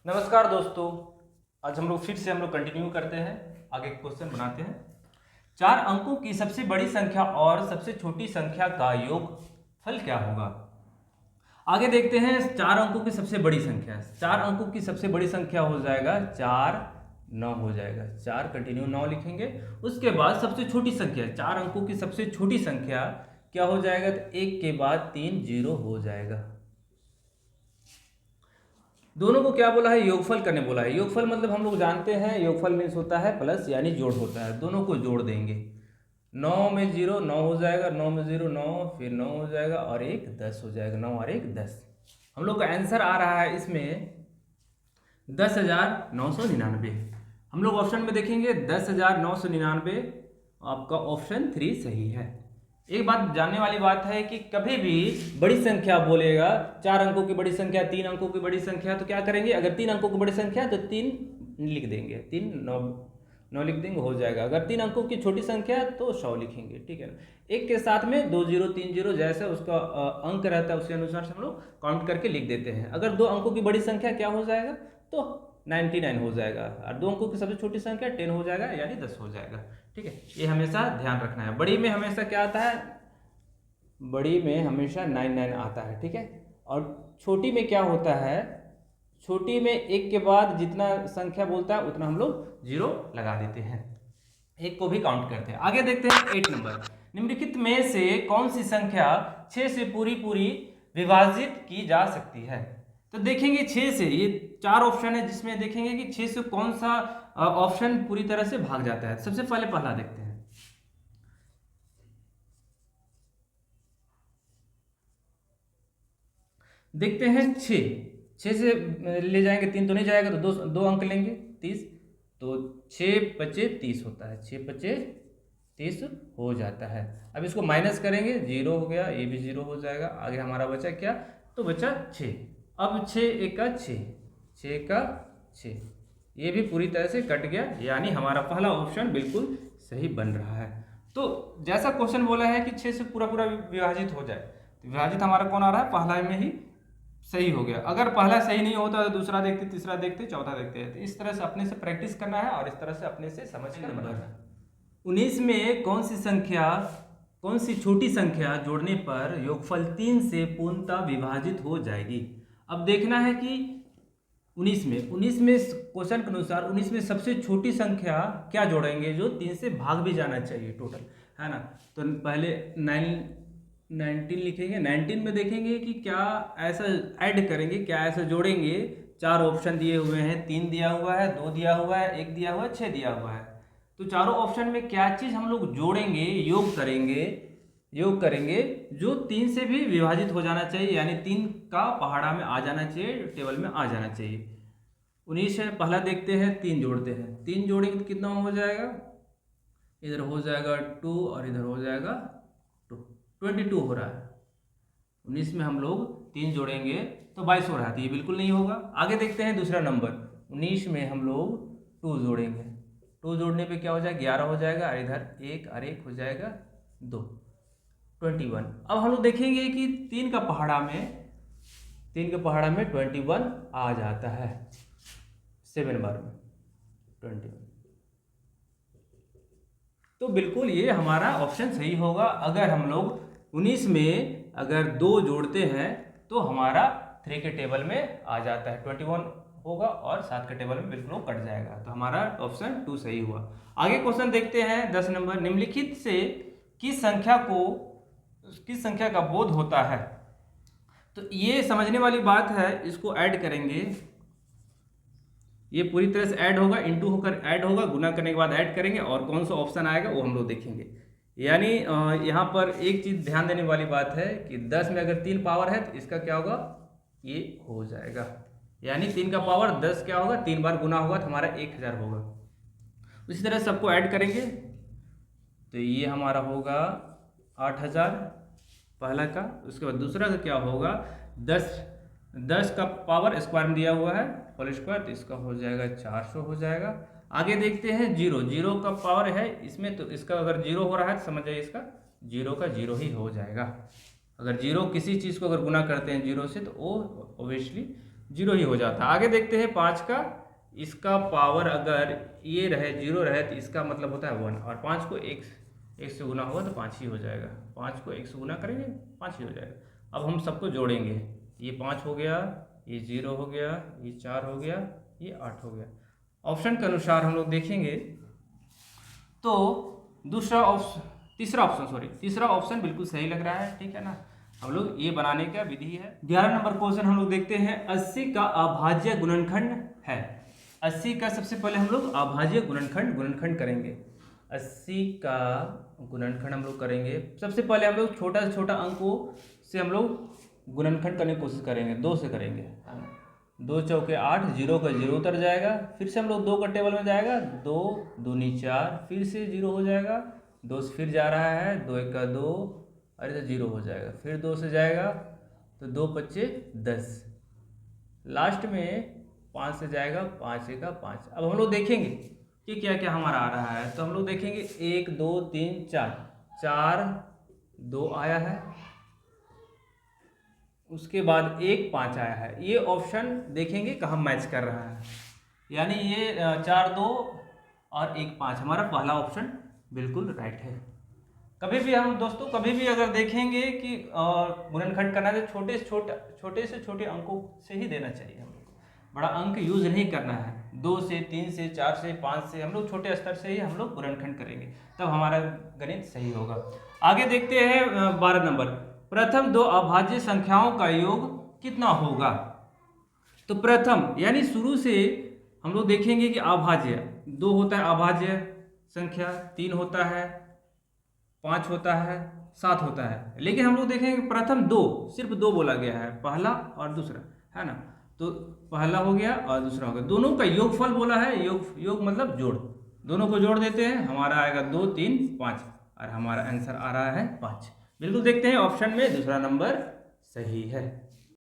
नमस्कार दोस्तों। आज हम लोग फिर से कंटिन्यू करते हैं, आगे क्वेश्चन बनाते हैं। 4 अंकों की सबसे बड़ी संख्या और सबसे छोटी संख्या का योगफल क्या होगा। आगे देखते हैं 4 अंकों की सबसे बड़ी संख्या। 4 अंकों की सबसे बड़ी संख्या हो जाएगा 4 9 हो जाएगा। 4 कंटिन्यू 9 लिखेंगे। उसके बाद सबसे छोटी संख्या 4 अंकों की सबसे छोटी संख्या क्या हो जाएगा, तो 1 के बाद 3 0 हो जाएगा। दोनों को क्या बोला है, योगफल करने बोला है। योगफल मतलब हम लोग जानते हैं, योगफल मीन्स होता है प्लस यानी जोड़ होता है। दोनों को जोड़ देंगे। 9 में 0 9 हो जाएगा, 9 में 0 9, फिर 9 हो जाएगा और 1 10 हो जाएगा। 9 और 1 10। हम लोग का आंसर आ रहा है इसमें 10,999। हम लोग ऑप्शन में देखेंगे 10,999, आपका ऑप्शन 3 सही है। एक बात जानने वाली बात है कि कभी भी बड़ी संख्या बोलेगा, 4 अंकों की बड़ी संख्या, 3 अंकों की बड़ी संख्या, तो क्या करेंगे, अगर 3 अंकों की बड़ी संख्या तो 3 लिख देंगे, 3 9 9 लिख देंगे, हो जाएगा। अगर 3 अंकों की छोटी संख्या तो 100 लिखेंगे, ठीक है ना। एक के साथ में 2 0 3 0 जैसा उसका अंक रहता है उसके अनुसार से हम लोग काउंट करके लिख देते हैं। अगर 2 अंकों की बड़ी संख्या क्या हो जाएगा, तो 99 हो जाएगा, और 2 अंकों की सबसे छोटी संख्या 10 हो जाएगा, यानी 10 हो जाएगा, ठीक है। ये हमेशा ध्यान रखना है। बड़ी में हमेशा क्या आता है, बड़ी में हमेशा 99 आता है, ठीक है। और छोटी में क्या होता है, छोटी में 1 के बाद जितना संख्या बोलता है उतना हम लोग 0 लगा देते हैं, 1 को भी काउंट करते हैं। आगे देखते हैं 8 नंबर। निम्नलिखित में से कौन सी संख्या 6 से पूरी पूरी विभाजित की जा सकती है। तो देखेंगे 6 से, ये 4 ऑप्शन है जिसमें देखेंगे कि 6 से कौन सा ऑप्शन पूरी तरह से भाग जाता है। सबसे पहले पहला देखते हैं। देखते हैं 6 से ले जाएंगे, 3 तो नहीं जाएगा, तो दो अंक लेंगे 30, तो 6 पचे 30 होता है, 6 पचे 30 हो जाता है। अब इसको माइनस करेंगे, 0 हो गया, ये भी 0 हो जाएगा। आगे हमारा बचा क्या, तो बचा 6। अब 6 1 का 6, 6 का 6, ये भी पूरी तरह से कट गया, यानी हमारा पहला ऑप्शन बिल्कुल सही बन रहा है। तो जैसा क्वेश्चन बोला है कि 6 से पूरा पूरा विभाजित हो जाए, तो विभाजित हमारा कौन आ रहा है, पहला में ही सही हो गया। अगर पहला सही नहीं होता तो दूसरा देखते, तीसरा देखते, चौथा देखते हैं। तो इस तरह से अपने से प्रैक्टिस करना है और इस तरह से अपने से समझ कर बनाना है। 19 में कौन सी छोटी संख्या जोड़ने पर योगफल 3 से पूर्णतः विभाजित हो जाएगी। अब देखना है कि 19 में क्वेश्चन के अनुसार 19 में सबसे छोटी संख्या क्या जोड़ेंगे जो 3 से भाग भी जाना चाहिए टोटल, है ना। तो पहले 19 लिखेंगे। 19 में देखेंगे कि क्या ऐसा ऐड करेंगे, क्या ऐसा जोड़ेंगे। 4 ऑप्शन दिए हुए हैं, 3 दिया हुआ है, 2 दिया हुआ है, 1 दिया हुआ है, 6 दिया हुआ है। तो चारों ऑप्शन में क्या चीज़ हम लोग जोड़ेंगे, योग करेंगे जो 3 से भी विभाजित हो जाना चाहिए, यानी 3 का पहाड़ा में आ जाना चाहिए, टेबल में आ जाना चाहिए। 19 है, पहला देखते हैं, 3 जोड़ते हैं। 3 जोड़ेंगे तो कितना हो जाएगा, इधर हो जाएगा 2 और इधर हो जाएगा 2, 22 हो रहा है। 19 में हम लोग 3 जोड़ेंगे तो 22 हो रहा है, तो ये बिल्कुल नहीं होगा। आगे देखते हैं दूसरा नंबर। 19 में हम लोग 2 जोड़ेंगे, 2 जोड़ने पे क्या हो जाएगा, 11 हो जाएगा, और इधर 1 और 1 हो जाएगा 2, 21। अब हम लोग देखेंगे कि 3 का पहाड़ा में 21 आ जाता है, 7 बार में 21। तो बिल्कुल ये हमारा ऑप्शन सही होगा। अगर हम लोग 19 में अगर 2 जोड़ते हैं तो हमारा 3 के टेबल में आ जाता है, 21 होगा, और 7 के टेबल में बिल्कुल कट जाएगा। तो हमारा ऑप्शन 2 सही हुआ। आगे क्वेश्चन देखते हैं 10 नंबर। निम्नलिखित से किस संख्या का बोध होता है। तो ये समझने वाली बात है, इसको ऐड करेंगे, ये पूरी तरह से ऐड होगा, इनटू होकर ऐड होगा, गुना करने के बाद ऐड करेंगे, और कौन सा ऑप्शन आएगा वो हम लोग देखेंगे। यानी यहाँ पर एक चीज़ ध्यान देने वाली बात है कि 10 में अगर 3 पावर है तो इसका क्या होगा, ये हो जाएगा, यानी 3 का पावर 10 क्या होगा, 3 बार गुना होगा तो हमारा 1000 होगा। उसी तरह सबको ऐड करेंगे तो ये हमारा होगा 8000 पहला का। उसके बाद दूसरा का क्या होगा, 10 का पावर स्क्वायर में दिया हुआ है, होल स्क्वायर, तो इसका हो जाएगा 400 हो जाएगा। आगे देखते हैं 0 का पावर है इसमें, तो इसका अगर 0 हो रहा है तो समझ जाइए इसका 0 का 0 ही हो जाएगा। अगर 0 किसी चीज़ को अगर गुना करते हैं 0 से तो वो ऑब्वियसली जीरो ही हो जाता। आगे देखते हैं 5 का, इसका पावर अगर ये रहे जीरो रहे तो इसका मतलब होता है 1, और 5 को एक से गुना होगा तो 5 ही हो जाएगा। 5 को 1 से गुना करेंगे 5 ही हो जाएगा। अब हम सबको जोड़ेंगे, ये 5 हो गया, ये 0 हो गया, ये 4 हो गया, ये 8 हो गया। ऑप्शन के अनुसार हम लोग देखेंगे तो तीसरा ऑप्शन बिल्कुल सही लग रहा है, ठीक है ना। हम लोग ये बनाने का विधि है। 11 नंबर क्वेश्चन हम लोग देखते हैं, 80 का अभाज्य गुणनखंड है। 80 का सबसे पहले हम लोग अभाज्य गुणनखंड करेंगे। 80 का गुणनखंड हम लोग करेंगे। सबसे पहले हम लोग छोटा से छोटा अंकों से हम लोग गुणनखंड करने की कोशिश करेंगे। 2 से करेंगे, 2 चौके 8, 0 का 0 उतर जाएगा। फिर से हम लोग 2 का टेबल में जाएगा, 2 दूनी 4, फिर से 0 हो जाएगा। 2 से फिर जा रहा है, 2 एक का 2, अरे तो 0 हो जाएगा। फिर 2 से जाएगा तो 2 पच्चे 10, लास्ट में 5 से जाएगा, 5 एक का 5। अब हम लोग देखेंगे कि क्या क्या हमारा आ रहा है। तो हम लोग देखेंगे 1 2 3 4, 4 2 आया है, उसके बाद 1 5 आया है। ये ऑप्शन देखेंगे कहाँ मैच कर रहा है, यानी ये 4 2 और 1 5 हमारा पहला ऑप्शन बिल्कुल राइट है। कभी भी हम दोस्तों कभी भी अगर देखेंगे कि गुणनखंड करना है, छोटे से छोटे अंकों से ही देना चाहिए। हम लोग को बड़ा अंक यूज नहीं करना है। 2 से 3 से 4 से 5 से हम लोग छोटे स्तर से ही हम लोग गुणनखंड करेंगे, तब हमारा गणित सही होगा। आगे देखते हैं 12 नंबर, प्रथम 2 अभाज्य संख्याओं का योग कितना होगा। तो प्रथम यानी शुरू से हम लोग देखेंगे कि अभाज्य 2 होता है, अभाज्य संख्या 3 होता है, 5 होता है, 7 होता है। लेकिन हम लोग देखेंगे प्रथम 2, सिर्फ 2 बोला गया है, पहला और दूसरा, है ना। तो पहला हो गया और दूसरा हो गया, दोनों का योगफल बोला है। योग मतलब जोड़, दोनों को जोड़ देते हैं, हमारा आएगा 2 3 5 और हमारा आंसर आ रहा है 5। बिल्कुल देखते हैं ऑप्शन में दूसरा नंबर सही है।